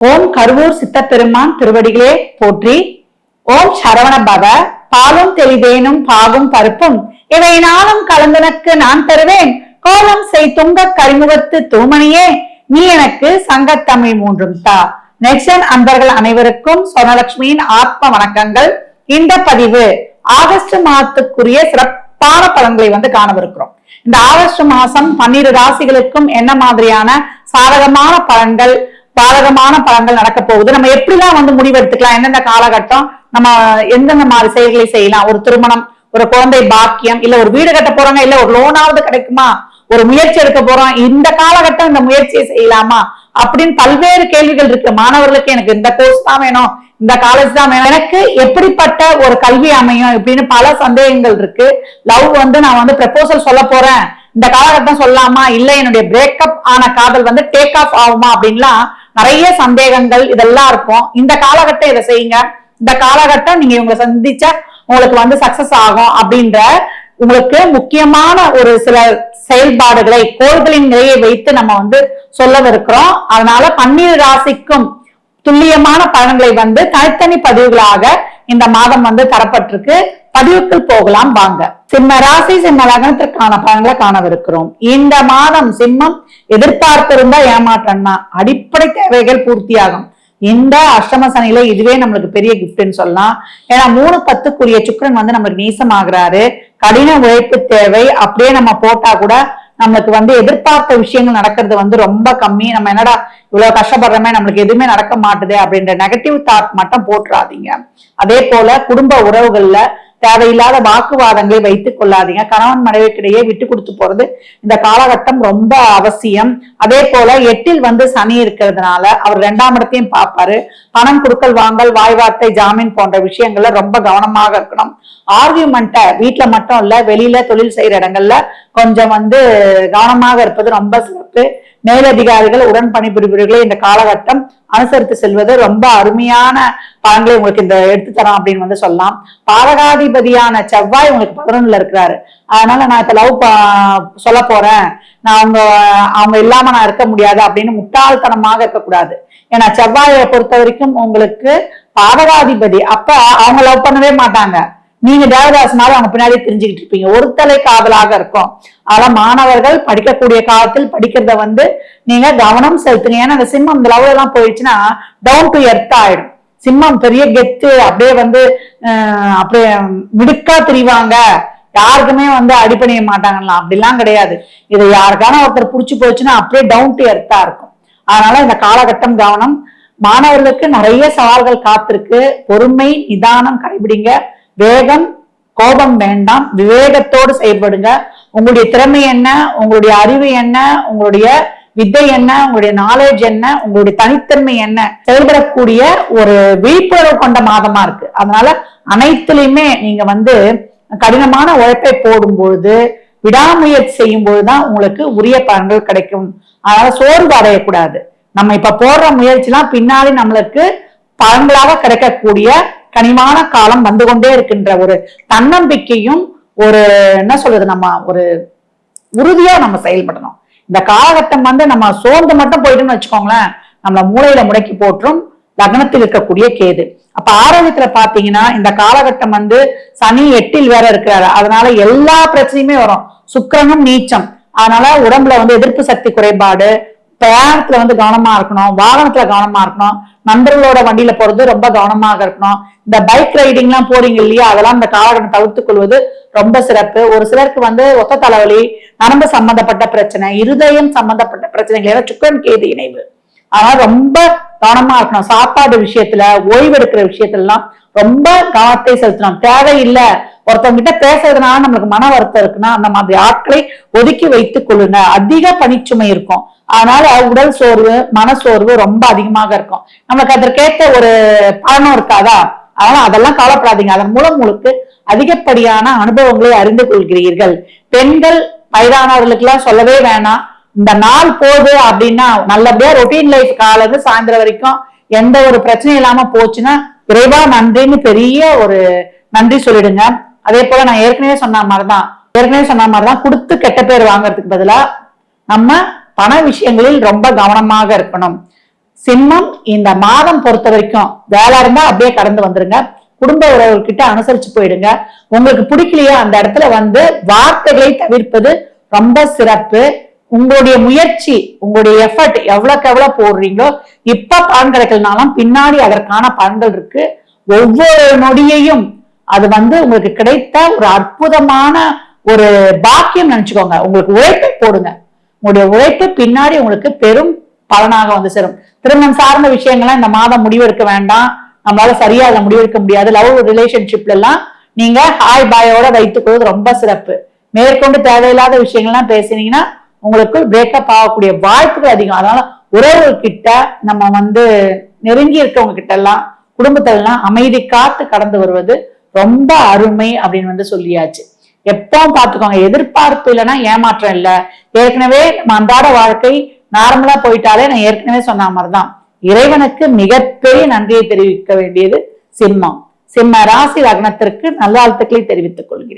ஓம் கருவூர் சித்தப்பெருமான் திருவடிகளே போற்றி. ஓம் சரவண பவ. பாலும் தெளிவேனும் பாகும் பருப்பும் இவை நாளும் கலந்தனக்கு நான் தருவேன். கோலம் செய் துங்க கரிமுகத்து தூமணியே நீ எனக்கு சங்கத்தமிழ் மூன்றும் தா. நெக்ஸன் அன்பர்கள் அனைவருக்கும் சொர்ணலட்சுமியின் ஆத்ம வணக்கங்கள். இந்த பதிவு ஆகஸ்ட் மாதத்துக்குரிய சிறப்பான பலன்களை காணவிருக்கிறோம். இந்த ஆகஸ்ட் மாசம் 12 ராசிகளுக்கும் என்ன மாதிரியான சாதகமான பலன்கள் பாதகமான பலன்கள் நடக்க போகுது, நம்ம எப்படிலாம் முடிவு எடுத்துக்கலாம், எந்தெந்த காலகட்டம் நம்ம எந்தெந்த மாதிரி செயல்களை செய்யலாம், ஒரு திருமணம், ஒரு குழந்தை பாக்கியம், இல்ல ஒரு வீடு கட்ட போறாங்க, இல்ல ஒரு லோனாவது கிடைக்குமா, ஒரு முயற்சி எடுக்க போறோம், இந்த காலகட்டம் இந்த முயற்சியை செய்யலாமா அப்படின்னு பல்வேறு கேள்விகள் இருக்கு. மாணவர்களுக்கு எனக்கு இந்த கோர்ஸ் தான் வேணும், இந்த காலேஜ் தான் வேணும், எனக்கு எப்படிப்பட்ட ஒரு கல்வி அமையும் இப்படின்னு பல சந்தேகங்கள் இருக்கு. லவ் நான் ப்ரப்போசல் சொல்ல போறேன், இந்த காலகட்டம் சொல்லலாமா, இல்ல என்னுடைய பிரேக்கப் ஆன காதல் டேக் ஆஃப் ஆகுமா அப்படின்லாம் நிறைய சந்தேகங்கள் இதெல்லாம் இருக்கும். இந்த காலகட்டம் இதை செய்யுங்க, இந்த காலகட்டம் நீங்க இவங்களை சந்திச்சா உங்களுக்கு சக்சஸ் ஆகும் அப்படின்ற உங்களுக்கு முக்கியமான ஒரு சில செயல்பாடுகளை கோள்களின் நிலையை வைத்து நம்ம சொல்லவிருக்கிறோம். அதனால 12 ராசிக்கும் துல்லியமான பலன்களை தனித்தனி பதிவுகளாக இந்த மாதம் தரப்பட்டிருக்கு. பதிவுக்குள் போகலாம் வாங்க. சிம்ம ராசி சிம்ம லக்னத்திற்கான பலன்களை காணவிருக்கிறோம். இந்த மாதம் சிம்மம் எதிர்பார்த்திருந்தா ஏமாற்றம்னா அடிப்படை தேவைகள் பூர்த்தியாகும். இந்த அஷ்டம சனியில இதுவே நம்மளுக்கு பெரிய கிஃப்ட்னு சொல்லலாம். ஏன்னா 3-10 சுக்கிரன் நம்மளுக்கு நீசமாகிறாரு. கடின உழைப்பு தேவை. அப்படியே நம்ம போட்டா கூட நம்மளுக்கு எதிர்பார்த்த விஷயங்கள் நடக்கிறது ரொம்ப கம்மி. நம்ம என்னடா இவ்வளவு கஷ்டப்படுறோமே, நம்மளுக்கு எதுவுமே நடக்க மாட்டுது அப்படின்ற நெகட்டிவ் தாட் மட்டும் போட்டுறாதீங்க. அதே போல குடும்ப உறவுகள்ல தேவையில்லாத வாக்குவாதங்களை வைத்துக் கொள்ளாதீங்க. கணவன் மனைவிக்கிடையே விட்டு கொடுத்து போறது இந்த காலகட்டம் ரொம்ப அவசியம். அதே போல 8ல் சனி இருக்கிறதுனால அவர் 2ஆம் இடத்தையும் பார்ப்பாரு. பணம் கொடுக்கல் வாங்கல், வாய் வார்த்தை, ஜாமீன் போன்ற விஷயங்கள்ல ரொம்ப கவனமாக இருக்கணும். ஆர்கியூமெண்ட்டை வீட்டுல மட்டும் இல்ல, வெளியில தொழில் செய்யற இடங்கள்ல கொஞ்சம் கவனமாக இருப்பது ரொம்ப சிறப்பு. மேலதிகாரிகள் உடன் பணிபுரிபவர்களை இந்த காலகட்டம் அனுசரித்து செல்வது ரொம்ப அருமையான பலன்களை உங்களுக்கு இந்த எடுத்து தரோம் அப்படின்னு சொல்லலாம். பாரகாதிபதியான செவ்வாய் உங்களுக்கு 11ல இருக்கிறாரு. அதனால நான் இப்ப லவ் சொல்ல போறேன், நான் அவங்க இல்லாம நான் இருக்க முடியாது அப்படின்னு முட்டாள்தனமாக இருக்கக்கூடாது. ஏன்னா செவ்வாயை பொறுத்த வரைக்கும் உங்களுக்கு பாரகாதிபதி. அப்ப அவங்க லவ் பண்ணவே மாட்டாங்க, நீங்க தேவதாசனால அவங்க பின்னாடி தெரிஞ்சுக்கிட்டு இருப்பீங்க. ஒரு தலை காதலாக இருக்கும். அதெல்லாம் மாணவர்கள் படிக்கக்கூடிய காலத்தில் படிக்கிறத நீங்க கவனம் செலுத்துங்க. ஏன்னா அந்த சிம்மம் இந்த லவ் எல்லாம் போயிடுச்சுன்னா டவுன் டு எர்த் ஆயிடும். சிம்மம் பெரிய கெத்து, அப்படியே அப்படியே மிடுக்கா தெரிவாங்க, யாருக்குமே அடிப்பணிய மாட்டாங்கலாம். அப்படிலாம் கிடையாது. இது யாருக்கான ஒருத்தர் புடிச்சு போச்சுன்னா அப்படியே டவுன் டு எர்த்தா இருக்கும். அதனால இந்த காலகட்டம் கவனம். மாணவர்களுக்கு நிறைய சவால்கள் காத்திருக்கு. பொறுமை, நிதானம் கடைபிடிங்க. வேகம், கோபம் வேண்டாம், விவேகத்தோடு செயல்படுங்க. உங்களுடைய திறமை என்ன, உங்களுடைய அறிவு என்ன, உங்களுடைய வித்தை என்ன, உங்களுடைய நாலேஜ் என்ன, உங்களுடைய தனித்தன்மை என்ன, செயல்படக்கூடிய ஒரு விழிப்புணர்வு கொண்ட மாதமா இருக்கு. அதனால அனைத்துலயுமே நீங்க கடினமான உழைப்பை போடும் பொழுது, விடாமுயற்சி செய்யும் பொழுதுதான் உங்களுக்கு உரிய பலன்கள் கிடைக்கும். அதனால சோர்வு அடையக்கூடாது. நம்ம இப்ப போடுற முயற்சி எல்லாம் பின்னாடி நம்மளுக்கு பலன்களாக கிடைக்கக்கூடிய கனிவான காலம் கொண்டே இருக்கின்ற ஒரு தன்னம்பிக்கையும் ஒரு என்ன சொல்றது, நம்ம ஒரு உறுதியா நம்ம செயல்படணும். இந்த காலகட்டம் நம்ம சோர்ந்து மட்டும் போயிட்டுன்னு வச்சுக்கோங்களேன், நம்மள மூளையில முடக்கி போற்றும் லக்னத்தில் இருக்கக்கூடிய கேது. அப்ப ஆரோக்கியத்துல பாத்தீங்கன்னா இந்த காலகட்டம் சனி 8ல் வேற இருக்கிறாரு. அதனால எல்லா பிரச்சனையுமே வரும். சுக்கிரனும் நீச்சம். அதனால உடம்புல எதிர்ப்பு சக்தி குறைபாடு, பிரயாணத்துல கவனமா இருக்கணும், வாகனத்துல கவனமா இருக்கணும், நண்பர்களோட வண்டியில போறது ரொம்ப கவனமாக இருக்கணும். இந்த பைக் ரைடிங் எல்லாம் போறீங்க இல்லையா, அதெல்லாம் இந்த காலகட்டம் தவிர்த்துக் கொள்வது ரொம்ப சிறப்பு. ஒரு சிலருக்கு ஒத்த தலைவலி, நரம்பு சம்பந்தப்பட்ட பிரச்சனை, இருதயம் சம்பந்தப்பட்ட பிரச்சனைகள், சுக்கிரன் கேது இணைவு. அதனால ரொம்ப கவனமா இருக்கணும். சாப்பாடு விஷயத்துல, ஓய்வெடுக்கிற விஷயத்துல எல்லாம் ரொம்ப கவனத்தை செலுத்தணும். தேவையில்லை ஒருத்தவங்க கிட்ட பேசுறதுனால நம்மளுக்கு மன வருத்தம் இருக்குன்னா அந்த மாதிரி ஆட்களை ஒதுக்கி வைத்துக் கொள்ளுங்க. அதிக பணிச்சுமை இருக்கும். அதனால உடல் சோர்வு, மனசோர்வு ரொம்ப அதிகமாக இருக்கும். நமக்கு அதற்கேற்ற ஒரு பலனும் இருக்காதா? அதனால அதெல்லாம் கவலைப்படாதீங்க. அதன் மூலம் உங்களுக்கு அதிகப்படியான அனுபவங்களை அறிந்து கொள்கிறீர்கள். பெண்கள், வயதானவர்களுக்கு எல்லாம் சொல்லவே வேணாம். இந்த நாள் போகுது அப்படின்னா நல்லபடியா ரொட்டீன் லைஃப் காலையில சாயந்தரம் வரைக்கும் எந்த ஒரு பிரச்சனையும் இல்லாம போச்சுன்னா இறைவா நன்றின்னு பெரிய ஒரு நன்றி சொல்லிடுங்க. அதே போல நான் ஏற்கனவே சொன்ன மாதிரிதான் கொடுத்து கெட்ட பேர் வாங்கறதுக்கு பதிலா நம்ம பண விஷயங்களில் ரொம்ப கவனமாக இருக்கணும். சிம்மம் இந்த மாதம் பொறுத்த வரைக்கும் வேலை இருந்தா அப்படியே கடந்து வந்துருங்க. குடும்ப உறவுகிட்ட அனுசரிச்சு போயிடுங்க. உங்களுக்கு பிடிக்கலையா அந்த இடத்துல வார்த்தைகளை தவிர்ப்பது ரொம்ப சிறப்பு. உங்களுடைய முயற்சி, உங்களுடைய எஃபர்ட் எவ்வளவுக்கு எவ்வளவு போடுறீங்களோ இப்ப பலன் கிடைக்கலனாலும் பின்னாடி அதற்கான பலன்கள் இருக்கு. ஒவ்வொரு நொடியையும் அது உங்களுக்கு கிடைத்த ஒரு அற்புதமான ஒரு பாக்கியம் நினைச்சுக்கோங்க. உங்களுக்கு உழைப்பை போடுங்க. உங்களுடைய உழைப்பு பின்னாடி உங்களுக்கு பெரும் பலனாக சேரும். திருமணம் சார்ந்த விஷயங்கள்லாம் இந்த மாதம் முடிவெடுக்க வேண்டாம். நம்மளால சரியா அதை முடிவெடுக்க முடியாது. லவ் ரிலேஷன்ஷிப்ல எல்லாம் நீங்க ஹாய் பாயோட வைத்துக் கொள்வது ரொம்ப சிறப்பு. மேற்கொண்டு தேவையில்லாத விஷயங்கள்லாம் பேசினீங்கன்னா உங்களுக்கு பிரேக்கப் ஆகக்கூடிய வாய்ப்புகள் அதிகம். அதனால உறவுகள் கிட்ட நம்ம நெருங்கி இருக்கவங்க கிட்ட எல்லாம் குடும்பத்துல எல்லாம் அமைதி காத்து கடந்து வருவது ரொம்ப அருமை அப்படின்னு சொல்லியாச்சு. எப்பவும் பாத்துக்கோங்க, எதிர்பார்ப்பு இல்லைன்னா ஏமாற்றம் இல்லை. ஏற்கனவே நம்ம அன்றாட வாழ்க்கை நார்மலா போயிட்டாலே நான் ஏற்கனவே சொன்ன மாதிரிதான் இறைவனுக்கு மிகப்பெரிய நன்றியை தெரிவிக்க வேண்டியது சிம்மம். சிம்ம ராசி லக்னத்திற்கு நல்வாழ்த்துக்களை தெரிவித்துக் கொள்கிறேன்.